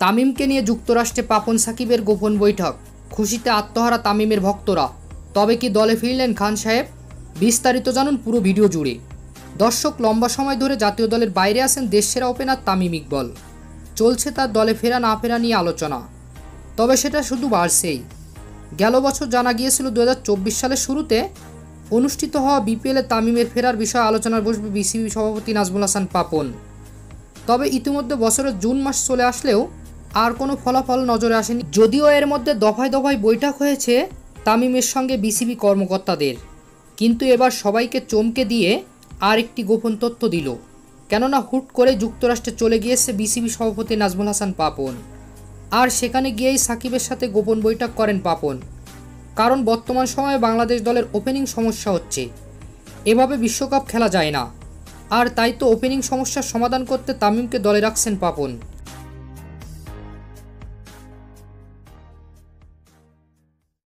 তামিমকে নিয়ে যুক্তরাষ্ট্রে পাপন সাকিবের গোপন বৈঠক, খুশিতে আত্মহারা তামিমের ভক্তরা। তবে কি দলে ফিরলেন খান সাহেব? বিস্তারিত জানুন পুরো ভিডিও জুড়ে। দর্শক, লম্বা সময় ধরে জাতীয় দলের বাইরে আছেন দেশসেরা ওপেনার তামিম ইকবল। চলছে তার দলে ফেরা না ফেরা নিয়ে আলোচনা, তবে সেটা শুধু বাড়ছেই। গেল বছর জানা গিয়েছিল 2024 সালের শুরুতে অনুষ্ঠিত হওয়া বিপিএলে তামিমের ফেরার বিষয়ে আলোচনায় বসবে বিসিবি সভাপতি নাজমুল হাসান পাপন। তবে ইতিমধ্যে বছরের জুন মাস চলে আসলেও আর কোনো ফলাফল নজরে আসেনি। যদিও এর মধ্যে দফায় দফায় বৈঠক হয়েছে তামিমের সঙ্গে বিসিবি কর্মকর্তাদের, কিন্তু এবার সবাইকে চমকে দিয়ে আর একটি গোপন তথ্য দিল। কেননা হুট করে যুক্তরাষ্ট্রে চলে গিয়েছে বিসিবি সভাপতি নাজমুল হাসান পাপন, আর সেখানে গিয়েই সাকিবের সাথে গোপন বৈঠক করেন পাপন। কারণ বর্তমান সময়ে বাংলাদেশ দলের ওপেনিং সমস্যা হচ্ছে, এভাবে বিশ্বকাপ খেলা যায় না, আর তাই তো ওপেনিং সমস্যার সমাধান করতে তামিমকে দলে রাখছেন পাপন।